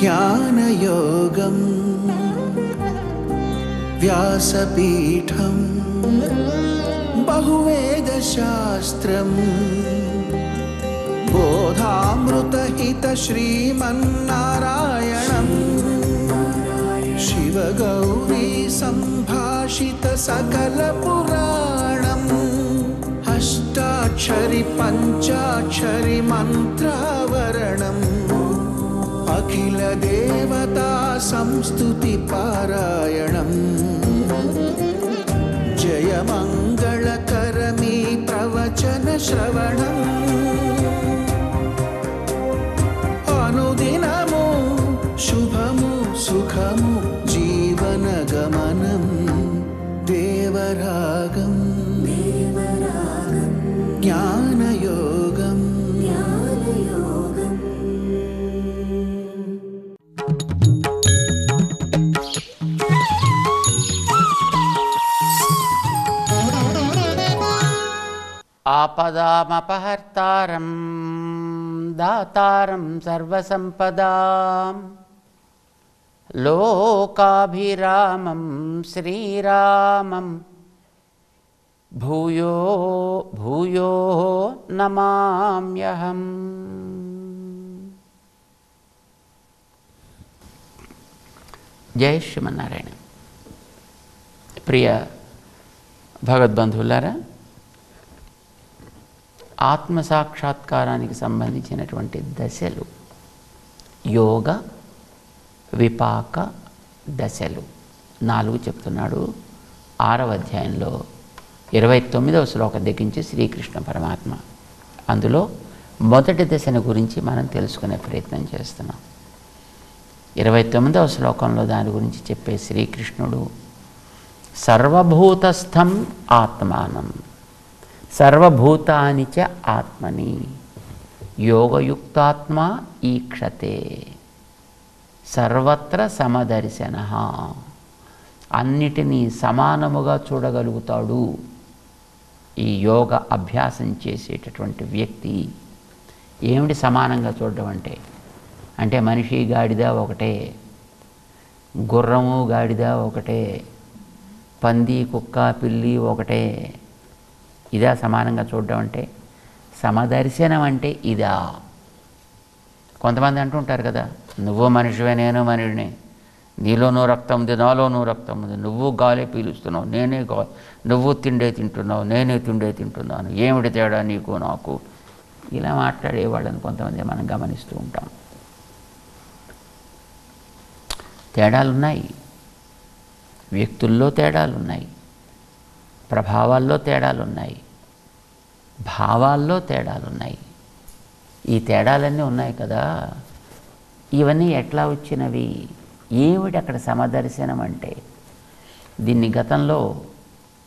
జ్ఞానయోగం వ్యాసపీఠం బహువేదశాస్త్రం బోధామృతహిత శ్రీమన్నారాయణం శివగౌరీ సంభాషిత సకల పురాణం అష్టాక్షరి పంచాక్షరి మంత్రావరణం అఖిల దేవతా సంస్తుతి పారాయణం జయ మంగళకరమీ ప్రవచన శ్రవణం అనుదినము శుభము సుఖము జీవన గమనం దేవరాగం జ్ఞానయోగం ఆపదామపహర్తారం దాతారం సర్వసంపదాం లోకాభిరామం శ్రీరామం భూయో భూయో నమామ్యహం. జై శ్రీమన్నారాయణ. ప్రియ భగవద్బంధువులారా, ఆత్మసాక్షాత్కారానికి సంబంధించినటువంటి దశలు, యోగ విపాక దశలు 4 చెప్తున్నాడు. 6వ అధ్యాయంలో 29వ శ్లోకం దగ్గరించి శ్రీకృష్ణ పరమాత్మ అందులో మొదటి దశను గురించి మనం తెలుసుకునే ప్రయత్నం చేస్తున్నాం. 29వ శ్లోకంలో దాని గురించి చెప్పే శ్రీకృష్ణుడు సర్వభూతస్థం ఆత్మానం సర్వభూతాని చ ఆత్మని యోగయుక్తాత్మ ఈక్షతే సర్వత్ర సమదర్శన. అన్నిటినీ సమానముగా చూడగలుగుతాడు ఈ యోగ అభ్యాసం చేసేటటువంటి వ్యక్తి. ఏమిటి సమానంగా చూడడం అంటే మనిషి గాడిద ఒకటే, గుర్రము గాడిద ఒకటే, పంది కుక్క పిల్లి ఒకటే. ఇదా సమానంగా చూడడం అంటే? సమదర్శనం అంటే ఇదా? కొంతమంది అంటుంటారు కదా, నువ్వు మనిషివే నేను మనిషినే, నీలోనూ రక్తం ఉంది నాలోనూ రక్తం ఉంది, నువ్వు గాలి పీలుస్తున్నావు నేనే నువ్వు తిండే తింటున్నావు నేనే తిండే తింటున్నాను, ఏమిటి తేడా నీకు నాకు? ఇలా మాట్లాడే వాళ్ళని కొంతమంది మనం గమనిస్తూ ఉంటాం. తేడాలున్నాయి, వ్యక్తుల్లో తేడాలున్నాయి, ప్రభావాల్లో తేడాలున్నాయి, భావాల్లో తేడాలున్నాయి. ఈ తేడాలన్నీ ఉన్నాయి కదా, ఇవన్నీ ఎట్లా వచ్చినవి? ఏమిటి అక్కడ సమదర్శనం అంటే? దీన్ని గతంలో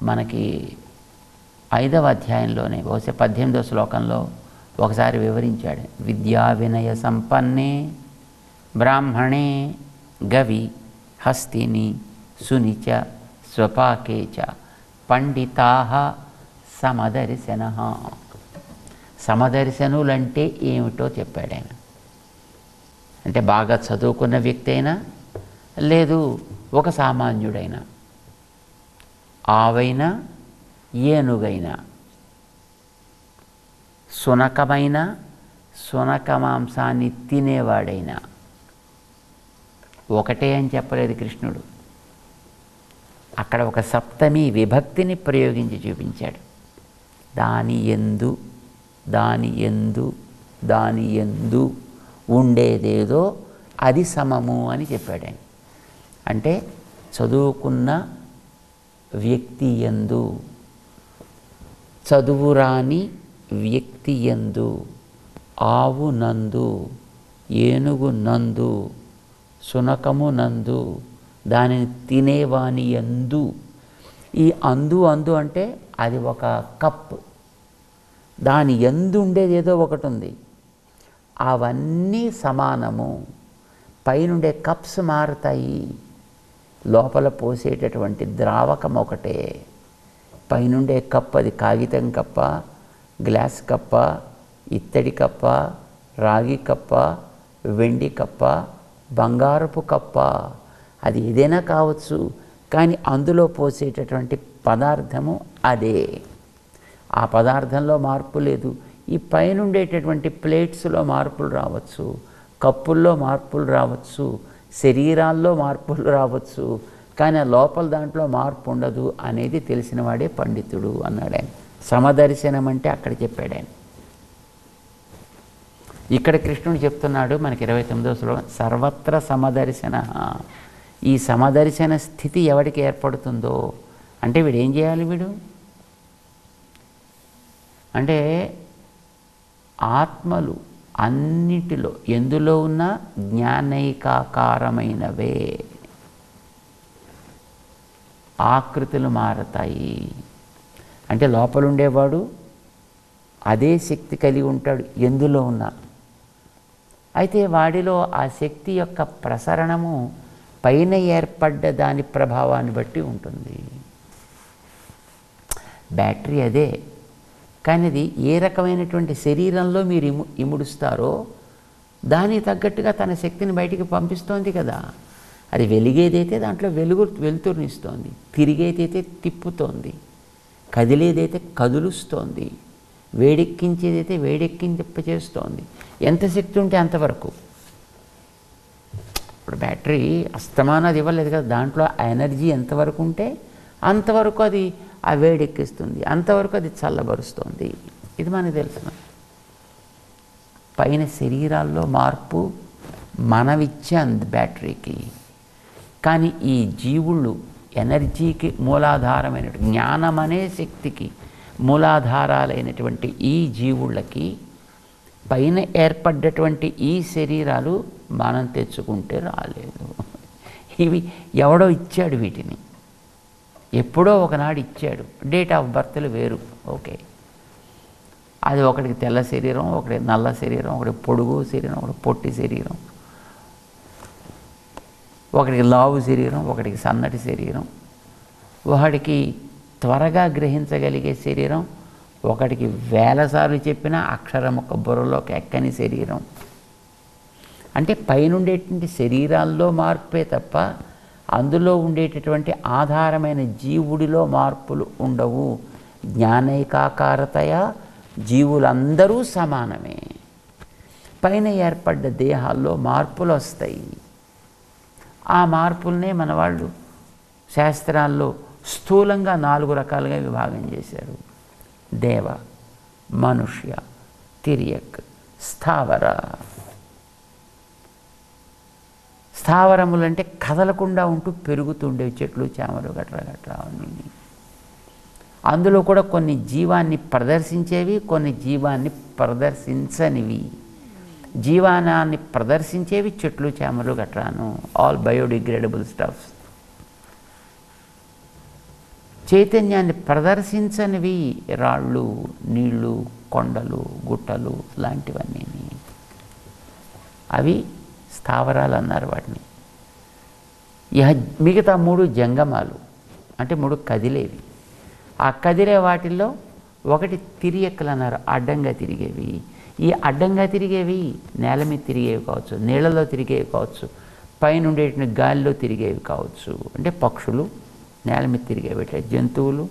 మనకి 5వ అధ్యాయంలోనే బహుశా 18వ శ్లోకంలో ఒకసారి వివరించాడు. విద్యా వినయ సంపన్నే బ్రాహ్మణే గవి హస్తిని సునిచ స్వపాకేచ పండితాః సమదర్శనః. సమదర్శనులంటే ఏమిటో చెప్పాడు ఆయన. అంటే బాగా చదువుకున్న వ్యక్తి అయినా, లేదు ఒక సామాన్యుడైనా, ఆవైనా ఏనుగైనా, సునకమైన సునక మాంసాన్ని తినేవాడైనా ఒకటే అని చెప్పలేదు కృష్ణుడు. అక్కడ ఒక సప్తమి విభక్తిని ప్రయోగించి చూపించాడు. దాని యందు దాని యందు దాని యందు ఉండేదేదో అది సమము అని చెప్పాడు ఆయన. అంటే చదువుకున్న వ్యక్తి యందు, చదువురాని వ్యక్తి యందు, ఆవు నందు, ఏనుగు నందు, సునకము నందు, దానిని తినేవాని యందు. ఈ అందు అంటే అది ఒక కప్, దాని యందు ఉండేది ఏదో ఒకటి ఉంది. అవన్నీ సమానము. పైనుండే కప్స్ మారుతాయి, లోపల పోసేటటువంటి ద్రావకం ఒకటే. పైనుండే కప్ అది కాగితం కప్ప, గ్లాస్ కప్ప, ఇత్తడి కప్ప, రాగి కప్ప, వెండి కప్ప, బంగారపు కప్ప, అది ఏదైనా కావచ్చు, కానీ అందులో పోసేటటువంటి పదార్థము అదే. ఆ పదార్థంలో మార్పు లేదు. ఈ పైన ఉండేటటువంటి ప్లేట్స్లో మార్పులు రావచ్చు, కప్పుల్లో మార్పులు రావచ్చు, శరీరాల్లో మార్పులు రావచ్చు, కానీ ఆ లోపల దాంట్లో మార్పు ఉండదు అనేది తెలిసిన వాడే పండితుడు అన్నాడు ఆయన. సమదర్శనం అంటే అక్కడ చెప్పాడు ఆయన. ఇక్కడ కృష్ణుడు చెప్తున్నాడు మనకి 29వ శ్లోకం, సర్వత్ర సమదర్శన. ఈ సమదర్శన స్థితి ఎవరికి ఏర్పడుతుందో అంటే వీడు ఏం చేయాలి? వీడు అంటే ఆత్మలు అన్నిటిలో ఎందులో ఉన్న జ్ఞానైకాకారమైనవే, ఆకృతులు మారతాయి. అంటే లోపలుండేవాడు అదే శక్తి కలిగి ఉంటాడు ఎందులో ఉన్నా. అయితే వాడిలో ఆ శక్తి యొక్క ప్రసరణము పైన ఏర్పడ్డ దాని ప్రభావాన్ని బట్టి ఉంటుంది. బ్యాటరీ అదే, కానీ అది ఏ రకమైనటువంటి శరీరంలో మీరు ఇముడుస్తారో దానికి తగ్గట్టుగా తన శక్తిని బయటికి పంపిస్తోంది కదా. అది వెలిగేదైతే దాంట్లో వెలుతురునిస్తోంది, తిరిగేదైతే తిప్పుతోంది, కదిలేదైతే కదులుస్తోంది, వేడెక్కించేదైతే వేడెక్కించేస్తోంది. ఎంత శక్తి ఉంటే అంతవరకు. ఇప్పుడు బ్యాటరీ అస్తమానం అది ఇవ్వలేదు కదా, దాంట్లో ఆ ఎనర్జీ ఎంతవరకు ఉంటే అంతవరకు అది ఆ వేడెక్కిస్తుంది, అంతవరకు అది చల్లబరుస్తుంది. ఇది మనకు తెలుసు. పైన శరీరాల్లో మార్పు మనమిచ్చే బ్యాటరీకి, కానీ ఈ జీవుళ్ళు ఎనర్జీకి మూలాధారమైన జ్ఞానం అనే శక్తికి మూలాధారాలైనటువంటి ఈ జీవుళ్ళకి పైన ఏర్పడ్డటువంటి ఈ శరీరాలు మనం తెచ్చుకుంటే రాలేదు. ఇవి ఎవడో ఇచ్చాడు, వీటిని ఎప్పుడో ఒకనాడు ఇచ్చాడు. డేట్ ఆఫ్ బర్త్లు వేరు, ఓకే. అది ఒకటికి తెల్ల శరీరం, ఒకటి నల్ల శరీరం, ఒకటి పొడుగు శరీరం, ఒకటి పొట్టి శరీరం, ఒకటికి లావు శరీరం, ఒకటికి సన్నటి శరీరం, ఒకటికి త్వరగా గ్రహించగలిగే శరీరం, ఒకటికి వేలసార్లు చెప్పిన అక్షరం ఒక బుర్రలోకి ఎక్కని శరీరం. అంటే పైనుండేటువంటి శరీరాల్లో మార్పే తప్ప అందులో ఉండేటటువంటి ఆధారమైన జీవుడిలో మార్పులు ఉండవు. జ్ఞానైకాకారతయ జీవులందరూ సమానమే. పైన ఏర్పడ్డ దేహాల్లో మార్పులు వస్తాయి. ఆ మార్పులనే మన వాళ్ళు శాస్త్రాల్లో స్థూలంగా 4 రకాలుగా విభాగం చేశారు. దేవ, మనుష్య, తిర్యక్, స్థావర. స్థావరములు అంటే కదలకుండా ఉంటూ పెరుగుతుండేవి చెట్లు, చేమలు గట్రా గట్రా అన్నీ. అందులో కూడా కొన్ని జీవాన్ని ప్రదర్శించేవి, కొన్ని జీవాన్ని ప్రదర్శించనివి. జీవానాన్ని ప్రదర్శించేవి చెట్లు, చేమలు గట్రాను, ఆల్ బయోడిగ్రేడబుల్ స్టఫ్స్. చైతన్యాన్ని ప్రదర్శించనివి రాళ్ళు, నీళ్ళు, కొండలు, గుట్టలు లాంటివన్నీ. అవి స్థావరాలు అన్నారు వాటిని. మిగతా 3 జంగమాలు, అంటే 3 కదిలేవి. ఆ కదిలే వాటిల్లో ఒకటి తిరియక్కలు అన్నారు, అడ్డంగా తిరిగేవి. ఈ అడ్డంగా తిరిగేవి నేల మీద తిరిగేవి కావచ్చు, నీళ్ళలో తిరిగేవి కావచ్చు, పైన ఉండేటువంటి గాలిలో తిరిగేవి కావచ్చు. అంటే పక్షులు, నేల మీద తిరిగేవి జంతువులు.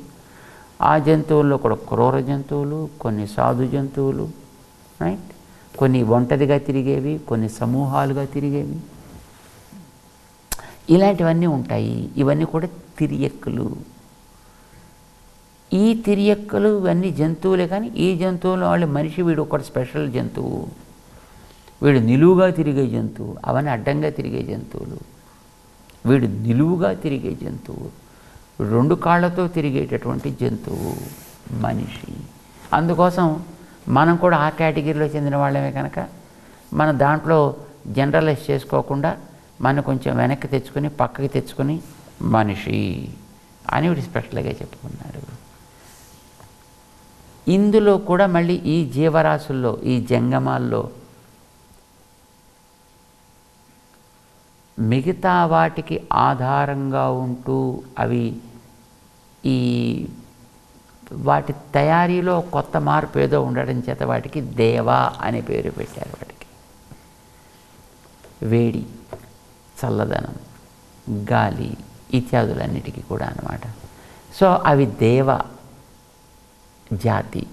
ఆ జంతువుల్లో కూడా క్రూర జంతువులు, కొన్ని సాధు జంతువులు, రైట్, కొన్ని ఒంటరిగా తిరిగేవి, కొన్ని సమూహాలుగా తిరిగేవి. ఇలాంటివన్నీ ఉంటాయి. ఇవన్నీ కూడా తిరియక్కులు. ఈ తిరియక్కులు ఇవన్నీ జంతువులే, కానీ ఈ జంతువులు వాళ్ళు మనిషి, వీడు ఒకటి స్పెషల్ జంతువు, వీడు నిలువుగా తిరిగే జంతువు. అవన్నీ అడ్డంగా తిరిగే జంతువులు. వీడు నిలువుగా తిరిగే జంతువు, 2 కాళ్ళతో తిరిగేటటువంటి జంతువు మనిషి. అందుకోసం మనం కూడా ఆ కేటగిరీలో చెందిన వాళ్ళమే కనుక మన దాంట్లో జనరలైజ్ చేసుకోకుండా మనం కొంచెం వెనక్కి తెచ్చుకొని పక్కకి తెచ్చుకొని మనిషి అని వీడు స్పెషల్గా చెప్పుకున్నాడు. ఇందులో కూడా మళ్ళీ ఈ జీవరాశుల్లో, ఈ జంగమాల్లో మిగతా వాటికి ఆధారంగా ఉంటూ అవి ఈ వాటి తయారీలో కొత్త మార్పు ఏదో ఉండడం చేత వాటికి దేవ అనే పేరు పెట్టారు. వాటికి వేడి, చల్లదనం, గాలి ఇత్యాదులన్నిటికీ కూడా అన్నమాట. సో అవి దేవ జాతి,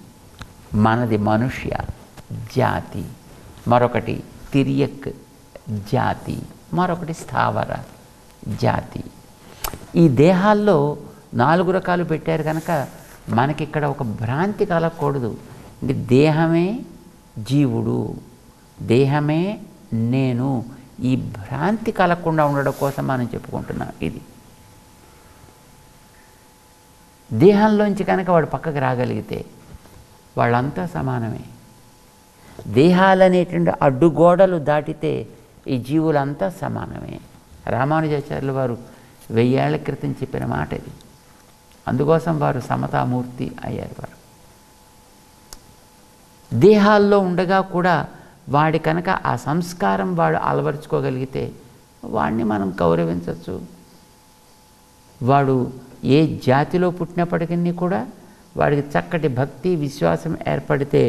మనది మనుష్య జాతి, మరొకటి తిరియక్ జాతి, మరొకటి స్థావర జాతి. ఈ దేహాల్లో 4 రకాలు పెట్టారు కనుక మనకిక్కడ ఒక భ్రాంతి కలగకూడదు. అంటే దేహమే జీవుడు, దేహమే నేను, ఈ భ్రాంతి కలగకుండా ఉండడం కోసం మనం చెప్పుకుంటున్నాం. ఇది దేహంలోంచి కనుక వాడు పక్కకి రాగలిగితే వాళ్ళంతా సమానమే. దేహాలనేటువంటి అడ్డుగోడలు దాటితే ఈ జీవులంతా సమానమే. రామానుజాచార్యులు వారు 1000 ఏళ్ల క్రితం చెప్పిన మాట ఇది. అందుకోసం వారు సమతామూర్తి అయ్యారు. వారు దేహాల్లో ఉండగా కూడా వాడి కనుక ఆ సంస్కారం వాడు అలవరుచుకోగలిగితే వాడిని మనం గౌరవించవచ్చు. వాడు ఏ జాతిలో పుట్టినప్పటికీ కూడా వాడికి చక్కటి భక్తి విశ్వాసం ఏర్పడితే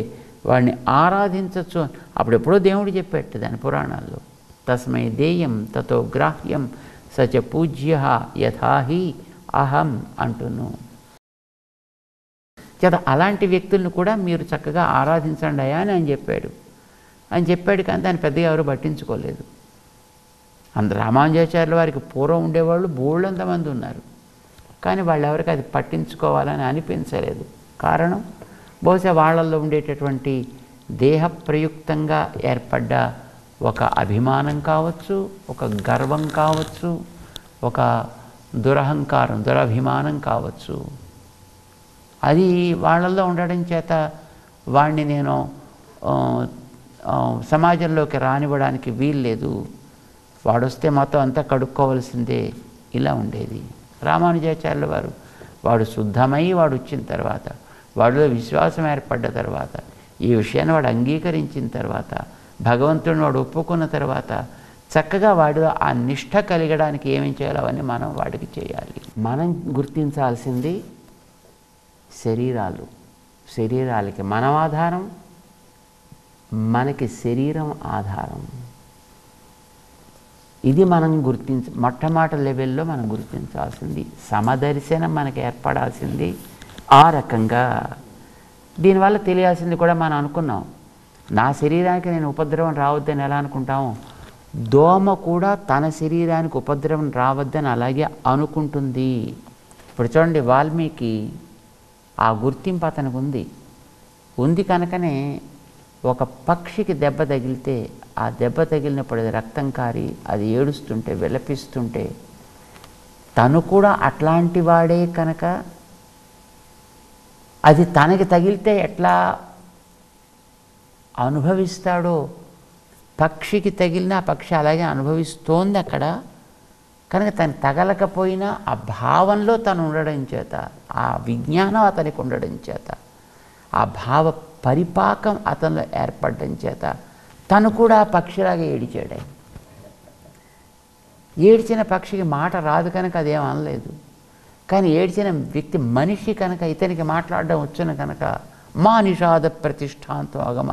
వాడిని ఆరాధించవచ్చు. అప్పుడెప్పుడో దేవుడు చెప్పాడు దాని పురాణాల్లో, తస్మై దేయం తతో గ్రాహ్యం సచ పూజ్య యథాహి అహం అంటును. చేత అలాంటి వ్యక్తులను కూడా మీరు చక్కగా ఆరాధించండి అయ్యా అని ఆయన చెప్పాడు కానీ దాన్ని పెద్దగా ఎవరు పట్టించుకోలేదు. రామానుజాచార్యుల వారికి పూర్వం ఉండేవాళ్ళు బోళ్ళంతమంది ఉన్నారు, కానీ వాళ్ళు ఎవరికి అది పట్టించుకోవాలని అనిపించలేదు. కారణం బహుశా వాళ్ళల్లో ఉండేటటువంటి దేహ ప్రయుక్తంగా ఏర్పడ్డ ఒక అభిమానం కావచ్చు, ఒక గర్వం కావచ్చు, ఒక దురహంకారం దురభిమానం కావచ్చు. అది వాళ్ళల్లో ఉండడం చేత వాడిని నేను సమాజంలోకి రానివ్వడానికి వీల్లేదు, వాడొస్తే మొత్తం అంతా కడుక్కోవలసిందే, ఇలా ఉండేది. రామానుజాచార్యుల వారు వాడు శుద్ధమై వాడు వచ్చిన తర్వాత, వాడిలో విశ్వాసం ఏర్పడ్డ తర్వాత, ఈ విషయాన్ని వాడు అంగీకరించిన తర్వాత, భగవంతుడిని వాడు ఒప్పుకున్న తర్వాత చక్కగా వాడిలో ఆ నిష్ఠ కలిగడానికి ఏమేం చేయాలో అవన్నీ మనం వాడికి చేయాలి. మనం గుర్తించాల్సింది శరీరాలకి మనం ఆధారం, మనకి శరీరం ఆధారం. ఇది మనం మొట్టమొదటి లెవెల్లో మనం గుర్తించాల్సింది. సమదర్శనం మనకి ఏర్పడాల్సింది ఆ రకంగా. దీనివల్ల తెలియాల్సింది కూడా మనం అనుకున్నాం, నా శరీరానికి నేను ఉపద్రవం రావద్దని ఎలా అనుకుంటాము, దోమ కూడా తన శరీరానికి ఉపద్రవం రావద్దని అలాగే అనుకుంటుంది. ఇప్పుడు చూడండి, వాల్మీకి ఆ గుర్తింపు అతనికి ఉంది కనుకనే ఒక పక్షికి దెబ్బ తగిలితే ఆ దెబ్బ తగిలినప్పుడు అది రక్తం కారి అది ఏడుస్తుంటే విలపిస్తుంటే తను కూడా అట్లాంటి వాడే కనుక అది తనకి తగిలితే ఎట్లా అనుభవిస్తాడో పక్షికి తగిలిన ఆ పక్షి అలాగే అనుభవిస్తోంది అక్కడ. కనుక తను తగలకపోయినా ఆ భావంలో తను ఉండడం చేత, ఆ విజ్ఞానం అతనికి ఉండడం చేత, ఆ భావ పరిపాకం అతనిలో ఏర్పడడం చేత తను కూడా పక్షిలాగా ఏడిచాడు. ఏడ్చిన పక్షికి మాట రాదు కనుక అదేం అనలేదు, కానీ ఏడ్చిన వ్యక్తి మనిషి కనుక ఇతనికి మాట్లాడడం వచ్చును కనుక మా నిషాద ప్రతిష్టాంతో అగమ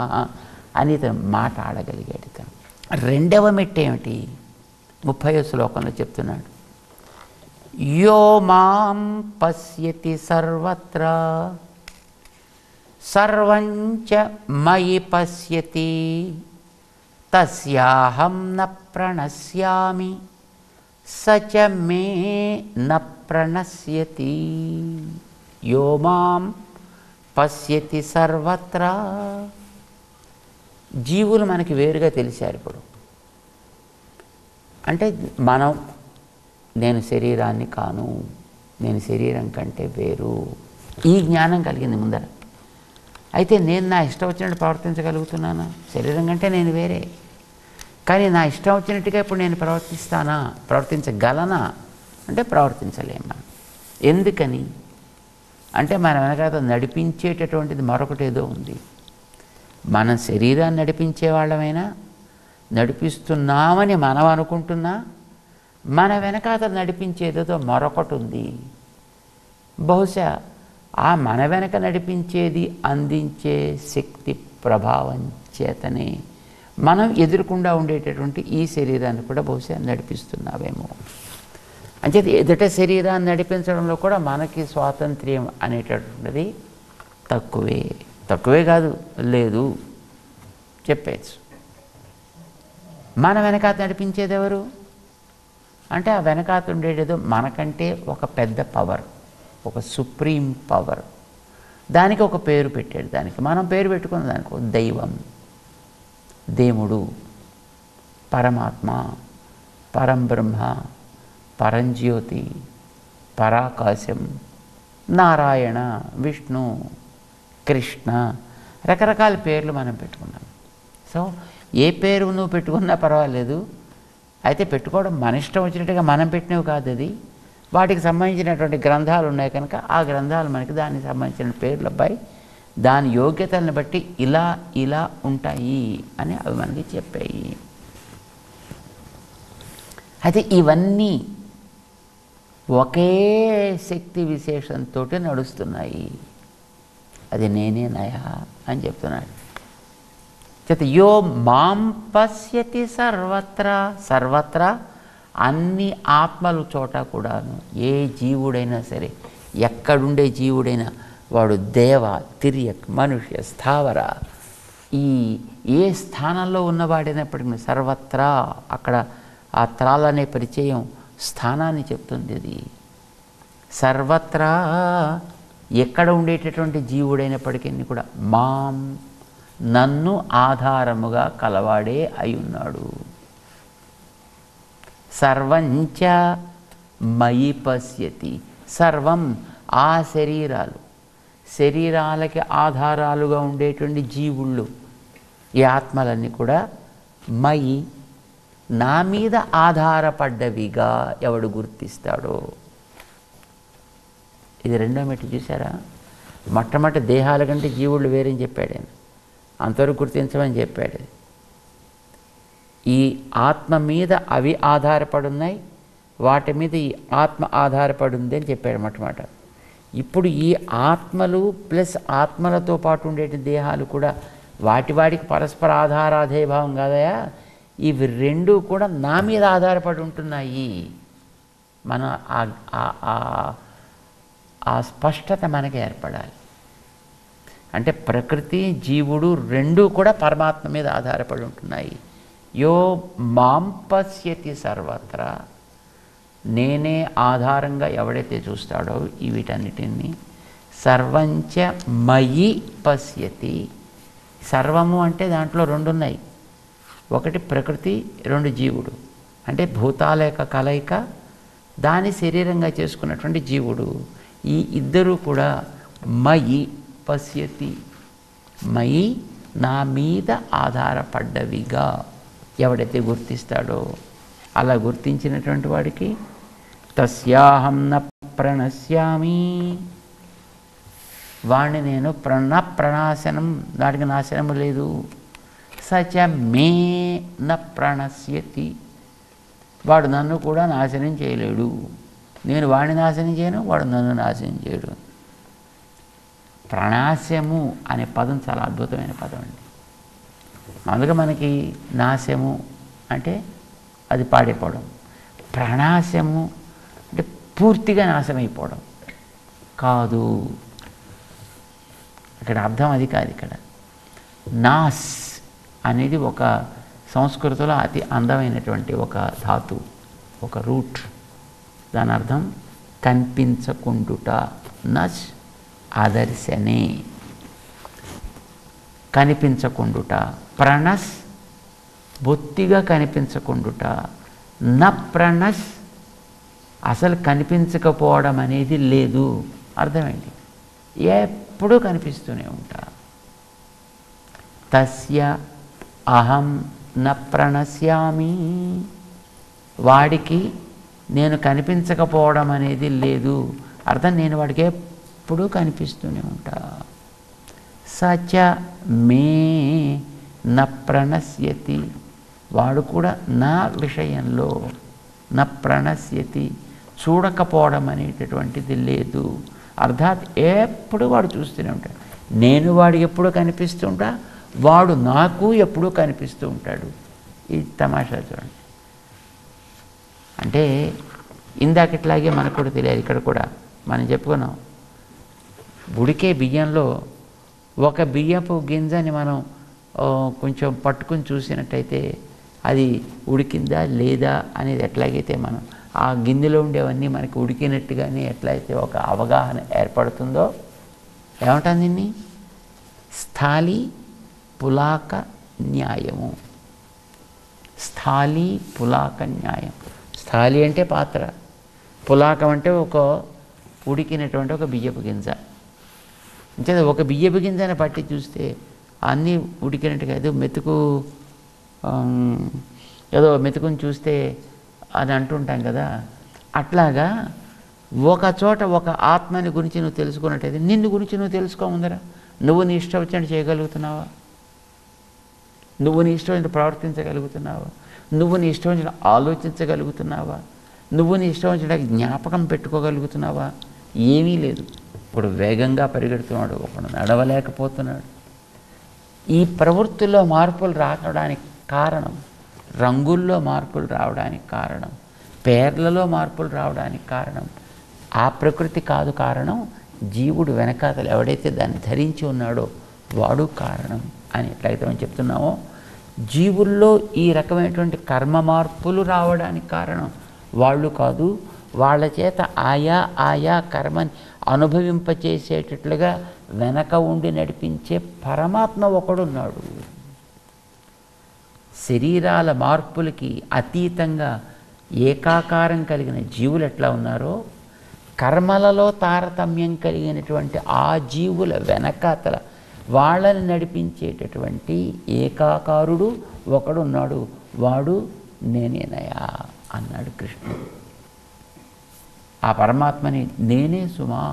అని ఇతను మాట్లాడగలిగాడు. ఇతను రెండవ మెట్టు ఏమిటి, 30వ శ్లోకంలో చెప్తున్నాడు, యో మాం పశ్యతి సర్వత్ర సర్వంచ మయి పశ్యతి తస్యాహం న ప్రణశ్యామి సచ మే న ప్రణశ్యతి. యో మాం పశ్యతి సర్వత్ర. జీవులు మనకి వేరుగా తెలిసారు. ఇప్పుడు అంటే నేను శరీరాన్ని కాను, నేను శరీరం కంటే వేరు, ఈ జ్ఞానం కలిగింది ముందర. అయితే నేను నా ఇష్టం వచ్చినట్టు ప్రవర్తించగలుగుతున్నానా, శరీరం కంటే నేను వేరే, కానీ నా ఇష్టం వచ్చినట్టుగా ఇప్పుడు నేను ప్రవర్తించగలనా అంటే ప్రవర్తించలేమా. ఎందుకని అంటే మన వెనకాల నడిపించేటటువంటిది మరొకటి ఏదో ఉంది. మనం శరీరాన్ని నడిపించే వాళ్ళమైనా నడిపిస్తున్నామని మనం అనుకుంటున్నా, మన వెనకాల నడిపించేదేదో మరొకటి ఉంది. బహుశా ఆ మన వెనక నడిపించేది అందించే శక్తి ప్రభావం చేతనే మనం ఎదురుకుండా ఉండేటటువంటి ఈ శరీరాన్ని కూడా బహుశా నడిపిస్తున్నావేమో. అంచేది ఎదుట శరీరాన్ని నడిపించడంలో కూడా మనకి స్వాతంత్ర్యం అనేటటువంటిది తక్కువే కాదు, లేదు చెప్పేచ్చు. మన వెనకాత నడిపించేది ఎవరు అంటే ఆ వెనకాత ఉండేదేదో మనకంటే ఒక పెద్ద పవర్, ఒక సుప్రీం పవర్. దానికి ఒక పేరు పెట్టాడు. దానికి మనం పేరు పెట్టుకున్న దానికి ఒక దైవం, దేవుడు, పరమాత్మ, పరంబ్రహ్మ, పరంజ్యోతి, పరాకాశం, నారాయణ, విష్ణు, కృష్ణ, రకరకాల పేర్లు మనం పెట్టుకున్నాం. సో ఏ పేరు నువ్వు పెట్టుకున్నా పర్వాలేదు. అయితే పెట్టుకోవడం మన ఇష్టం వచ్చినట్టుగా మనం పెట్టినవి కాదు. అది వాటికి సంబంధించినటువంటి గ్రంథాలు ఉన్నాయి కనుక ఆ గ్రంథాలు మనకి దానికి సంబంధించిన పేర్లపై దాని యోగ్యతలను బట్టి ఇలా ఉంటాయి అని అవి మనకి చెప్పాయి. అయితే ఇవన్నీ ఒకే శక్తి విశేషంతో నడుస్తున్నాయి. అది నేనే నయా అని చెప్తున్నాడు. చేత యో మాం పశ్యతి సర్వత్రా అన్ని ఆత్మలు చోట కూడాను ఏ జీవుడైనా సరే, ఎక్కడుండే జీవుడైనా వాడు దేవ, తిర్యక్, మనుష్య, స్థావర, ఏ స్థానంలో ఉన్నవాడైనప్పటికీ సర్వత్రా, అక్కడ ఆ త్రాలనే పరిచయం స్థానాన్ని చెప్తుంది. అది సర్వత్రా ఎక్కడ ఉండేటటువంటి జీవుడైనప్పటికీ కూడా మాం నన్ను ఆధారముగా కలవాడే అయి ఉన్నాడు. సర్వంచ మయి పశ్యతి, సర్వం ఆ శరీరాలకి ఆధారాలుగా ఉండేటువంటి జీవుళ్ళు, ఈ ఆత్మలన్నీ కూడా మయి నా మీద ఆధారపడ్డవిగా ఎవడు గుర్తిస్తాడో. ఇది రెండో మెట్టు చూసారా? మొట్టమొదటి దేహాల కంటే జీవుళ్ళు వేరని చెప్పాడు ఆయన, అంతవరకు గుర్తించమని చెప్పాడు. ఈ ఆత్మ మీద అవి ఆధారపడి ఉన్నాయి, వాటి మీద ఈ ఆత్మ ఆధారపడి ఉంది అని చెప్పాడు మొట్టమొదట. ఇప్పుడు ఈ ఆత్మలు ప్లస్ ఆత్మలతో పాటు ఉండే దేహాలు కూడా వాటికి పరస్పర ఆధారాధేయభావం కాదయా, ఇవి రెండు కూడా నా మీద ఆధారపడి ఉంటున్నాయి. మన ఆ స్పష్టత మనకి ఏర్పడాలి. అంటే ప్రకృతి, జీవుడు రెండూ కూడా పరమాత్మ మీద ఆధారపడి ఉంటున్నాయి. యో మాం పశ్యతి సర్వత్రా, నేనే ఆధారంగా ఎవడైతే చూస్తాడో ఈ వీటన్నిటిని, సర్వంచ మయి పశ్యతి. సర్వము అంటే దాంట్లో రెండు ఉన్నాయి, ఒకటి ప్రకృతి, రెండు జీవుడు. అంటే భూతాల యొక్క కలయిక, దాని శరీరంగా చేసుకున్నటువంటి జీవుడు. ఈ ఇద్దరూ కూడా మయి పశ్యతి, మయి నా మీద ఆధారపడ్డవిగా ఎవడైతే గుర్తిస్తాడో, అలా గుర్తించినటువంటి వాడికి తస్యాహం న ప్రణశ్యామి, వాణ్ణి నేను ప్రణాశనం, వాడికి నాశనము లేదు. సచ మే న ప్రణశ్యతి, వాడు నన్ను కూడా నాశనం చేయలేడు. నేను వాడిని నాశనం చేయను, వాడు నన్ను నాశనం చేయడు. ప్రణాశము అనే పదం చాలా అద్భుతమైన పదం అండి. అందుకే మనకి నాశము అంటే అది పాడైపోవడం, ప్రణాశము అంటే పూర్తిగా నాశమైపోవడం కాదు. ఇక్కడ అర్థం అది కాదు. ఇక్కడ నాస్ అనేది ఒక సంస్కృతంలో అతి అందమైనటువంటి ఒక ధాతు, ఒక రూట్. దాని అర్థం కనిపించకుండుట. నస్ ఆదర్శనే, కనిపించకుండుట. ప్రణస్ బొత్తిగా కనిపించకుండుట. న ప్రణస్ అసలు కనిపించకపోవడం అనేది లేదు. అర్థమైంది? ఎప్పుడూ కనిపిస్తూనే ఉంటా. తస్య అహం న ప్రణశ్యామి, వాడికి నేను కనిపించకపోవడం అనేది లేదు. అర్థం నేను వాడికి ఎప్పుడూ కనిపిస్తూనే ఉంటా. సచ మే న ప్రణశ్యతి, వాడు కూడా నా విషయంలో న ప్రణశ్యతి, చూడకపోవడం అనేటటువంటిది లేదు. అర్థాత్ ఎప్పుడు వాడు చూస్తూనే ఉంటాడు. నేను వాడికి ఎప్పుడు కనిపిస్తుంటా, వాడు నాకు ఎప్పుడూ కనిపిస్తూ ఉంటాడు. ఇది తమాషా చూడండి. అంటే ఇందాకట్లాగే మనకు కూడా తెలియాలి. ఇక్కడ కూడా మనం చెప్పుకున్నాం, ఉడికే బియ్యంలో ఒక బియ్యపు గింజని మనం కొంచెం పట్టుకుని చూసినట్టయితే అది ఉడికిందా లేదా అనేది ఎట్లాగైతే మనం ఆ గిన్నెలో ఉండేవన్నీ మనకి ఉడికినట్టుగానే ఎట్లయితే ఒక అవగాహన ఏర్పడుతుందో, ఏమంటాను దీన్ని, స్థాళీ పులాక న్యాయము. స్థాళీ పులాక న్యాయం. స్థాళీ అంటే పాత్ర, పులాకం అంటే ఒక ఉడికినటువంటి ఒక బియ్యపు గింజ. అంటే ఒక బియ్యపు గింజని పట్టి చూస్తే అన్నీ ఉడికినట్టుగా ఏదో మెతుకుని చూస్తే అని అంటుంటాం కదా. అట్లాగా ఒక చోట ఒక ఆత్మని గురించి నువ్వు తెలుసుకున్నట్టయితే నిన్ను గురించి నువ్వు తెలుసుకోముందరా. నువ్వు నీ ఇష్టం వచ్చినట్టు చేయగలుగుతున్నావా? నువ్వు నీ ఇష్టం వచ్చినట్టు ప్రవర్తించగలుగుతున్నావా? నువ్వు నీ ఇష్టం వచ్చినట్టు ఆలోచించగలుగుతున్నావా? నువ్వు నీ ఇష్టం వచ్చినట్టు జ్ఞాపకం పెట్టుకోగలుగుతున్నావా? ఏమీ లేదు. ఇప్పుడు వేగంగా పరిగెడుతున్నాడు, ఒకడు నడవలేకపోతున్నాడు. ఈ ప్రవృత్తుల్లో మార్పులు రావడానికి కారణం, రంగుల్లో మార్పులు రావడానికి కారణం, పేర్లలో మార్పులు రావడానికి కారణం ఆ ప్రకృతి కాదు. కారణం జీవుడు వెనకాతలు ఎవడైతే దాన్ని ధరించి ఉన్నాడో వాడు కారణం అని ఎట్లయితే మనం చెప్తున్నామో, జీవుల్లో ఈ రకమైనటువంటి కర్మ మార్పులు రావడానికి కారణం వాళ్ళు కాదు. వాళ్ళ చేత ఆయా కర్మని అనుభవింపచేసేటట్లుగా వెనక ఉండి నడిపించే పరమాత్మ ఒకడున్నాడు. శరీరాల మార్పులకి అతీతంగా ఏకాకారం కలిగిన జీవులు ఎట్లా ఉన్నారో, కర్మలలో తారతమ్యం కలిగినటువంటి ఆ జీవుల వెనకాతల వాళ్ళని నడిపించేటటువంటి ఏకాకారుడు ఒకడున్నాడు. వాడు నేనేనయా అన్నాడు కృష్ణుడు. ఆ పరమాత్మని నేనే సుమా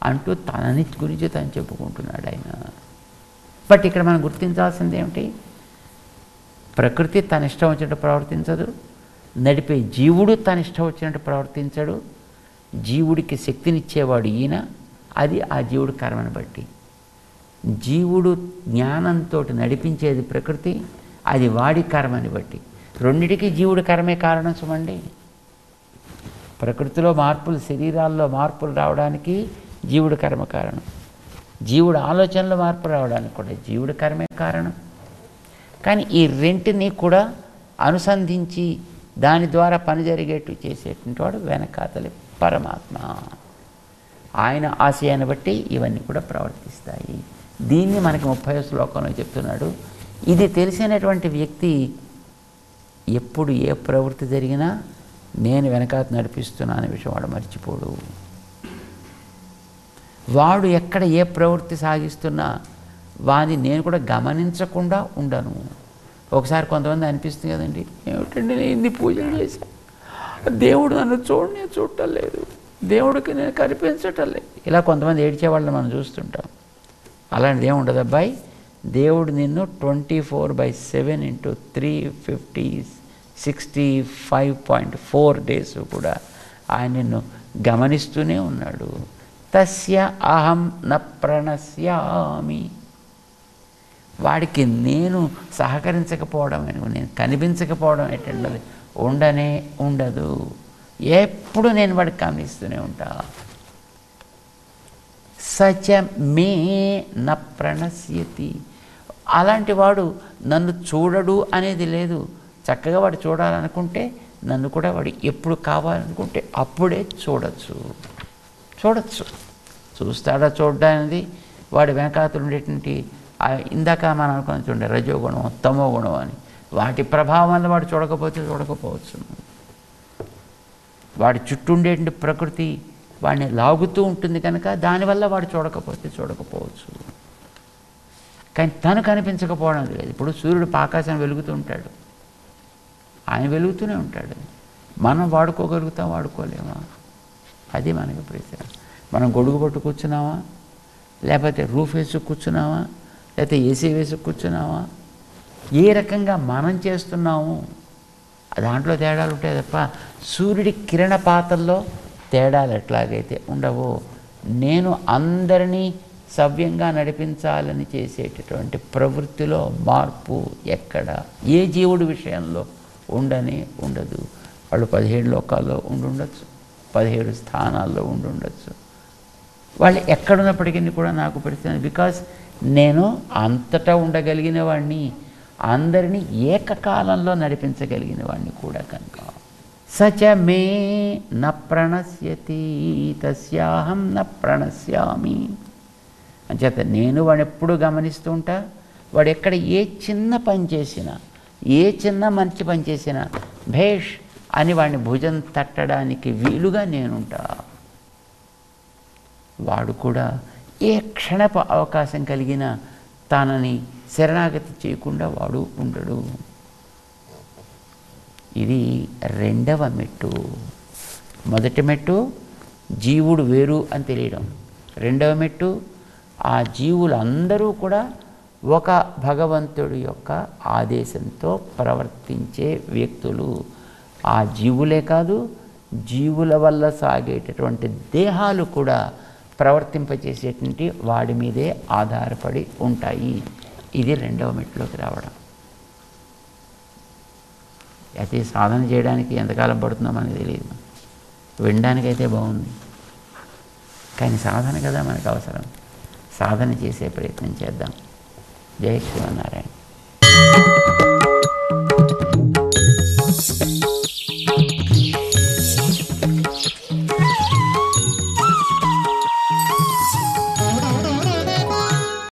అంటూ తనని గురించి తను చెప్పుకుంటున్నాడు ఆయన. బట్ ఇక్కడ మనం గుర్తించాల్సింది ఏమిటి? ప్రకృతి తన ఇష్టం వచ్చినట్టు ప్రవర్తించదు, నడిపే జీవుడు తన ఇష్టం వచ్చినట్టు ప్రవర్తించడు. జీవుడికి శక్తినిచ్చేవాడు ఈయన, అది ఆ జీవుడు కర్మను బట్టి. జీవుడు జ్ఞానంతో నడిపించేది ప్రకృతి, అది వాడి కర్మని బట్టి. రెండిటికి జీవుడి కర్మే కారణం చూడండి. ప్రకృతిలో మార్పులు, శరీరాల్లో మార్పులు రావడానికి జీవుడి కర్మ కారణం, జీవుడు ఆలోచనలో మార్పు రావడానికి కూడా జీవుడి కర్మే కారణం. కానీ ఈ రెంటిని కూడా అనుసంధించి దాని ద్వారా పని జరిగేట్టు చేసేటువంటి వాడు వెనకాతలి పరమాత్మ. ఆయన ఆశయాన్ని బట్టి ఇవన్నీ కూడా ప్రవర్తిస్తాయి. దీన్ని మనకి 30వ శ్లోకంలో చెప్తున్నాడు. ఇది తెలిసినటువంటి వ్యక్తి ఎప్పుడు ఏ ప్రవృత్తి జరిగినా నేను వెనకాత నడిపిస్తున్నా అనే విషయం వాడు మర్చిపోడు. వాడు ఎక్కడ ఏ ప్రవృత్తి సాగిస్తున్నా వాడిని నేను కూడా గమనించకుండా ఉండను. ఒకసారి కొంతమంది అనిపిస్తుంది కదండి, ఏమిటండి నేను ఇన్ని పూజలు చేశాను, దేవుడు నన్ను చూడటం లేదు, దేవుడికి నేను కనిపించటం లేదు. ఇలా కొంతమంది ఏడ్చేవాళ్ళని మనం చూస్తుంటాం. అలాంటిది ఏమి ఉండదు అబ్బాయి. దేవుడు నిన్ను 24/7 × 365.4 డేస్ కూడా ఆయన నిన్ను గమనిస్తూనే ఉన్నాడు. తస్య అహం న ప్రణశ్యామి. వాడికి నేను సహకరించకపోవడం, నేను కనిపించకపోవడం ఏంటంటే ఉండనే ఉండదు. ఎప్పుడు నేను వాడికి గమనిస్తూనే ఉంటా. సచ మే న ప్రణశ్యతి. అలాంటి వాడు నన్ను చూడడు అనేది లేదు. చక్కగా వాడు చూడాలనుకుంటే నన్ను కూడా వాడు ఎప్పుడు కావాలనుకుంటే అప్పుడే చూడొచ్చు. చూస్తాడా చూడడానికి వాడి వెనకాతలు ఉండేటువంటి ఇందాక మనం అనుకుని చూడండి, రజోగుణం తమో గుణం అని, వాటి ప్రభావం వల్ల వాడు చూడకపోవచ్చు. వాడి చుట్టూ ఉండేటువంటి ప్రకృతి వాడిని లాగుతూ ఉంటుంది కనుక దానివల్ల వాడు చూడకపోవచ్చు. కానీ తను కనిపించకపోవడం లేదు. ఇప్పుడు సూర్యుడు ఆకాశం వెలుగుతూ ఉంటాడు, ఆయన వెలుగుతూనే ఉంటాడు. మనం వాడుకోలేమా? అది మనకి ప్రశ్న. మనం గొడుగు పట్టు కూర్చున్నామా, లేకపోతే రూఫ్ వేసి కూర్చున్నామా, లేకపోతే ఏసీ వేసి కూర్చున్నామా? ఏ రకంగా మనం చేస్తున్నాము దాంట్లో తేడాలు ఉంటాయి తప్ప సూర్యుడి కిరణపాతంలో తేడాలు ఎట్లాగైతే ఉండవో, నేను అందరినీ సవ్యంగా నడిపించాలని చేసేటటువంటి ప్రవృత్తిలో మార్పు ఎక్కడ ఏ జీవుడి విషయంలో ఉండదు. వాళ్ళు 17 లోకాల్లో ఉండొచ్చు, 17 స్థానాల్లో ఉండొచ్చు. వాళ్ళు ఎక్కడున్నప్పటికీ కూడా నాకు పరిస్థితి, బికాస్ నేను అంతటా ఉండగలిగిన వాడిని, అందరినీ ఏకకాలంలో నడిపించగలిగిన వాడిని కూడా కనుక. సచ మే న ప్రణశ్యతి తస్యాహం న ప్రణశ్యామి. అంచేత నేను వాడిని ఎప్పుడు గమనిస్తూ ఉంటా. వాడు ఎక్కడ ఏ చిన్న పని చేసినా, ఏ చిన్న మంచి పని చేసినా భేష్ అని వాడిని భుజం తట్టడానికి వీలుగా నేనుంటా. వాడు కూడా ఏ క్షణపు అవకాశం కలిగినా తనని శరణాగతి చేయకుండా వాడు ఉండడు. ఇది రెండవ మెట్టు. మొదటి మెట్టు జీవుడు వేరు అని తెలియడం. రెండవ మెట్టు ఆ జీవులందరూ కూడా ఒక భగవంతుడి యొక్క ఆదేశంతో ప్రవర్తించే వ్యక్తులు. ఆ జీవులే కాదు, జీవుల వల్ల సాగేటటువంటి దేహాలు కూడా ప్రవర్తింపచేసేటువంటి వాడి మీదే ఆధారపడి ఉంటాయి. ఇది రెండవ మెట్టులోకి రావడం. అయితే సాధన చేయడానికి ఎంతకాలం పడుతుందో మనకు తెలియదు. వినడానికైతే బాగుంది, కానీ సాధన కదా మనకు అవసరం. సాధన చేసే ప్రయత్నం చేద్దాం. జై శ్రీమన్నారాయణ.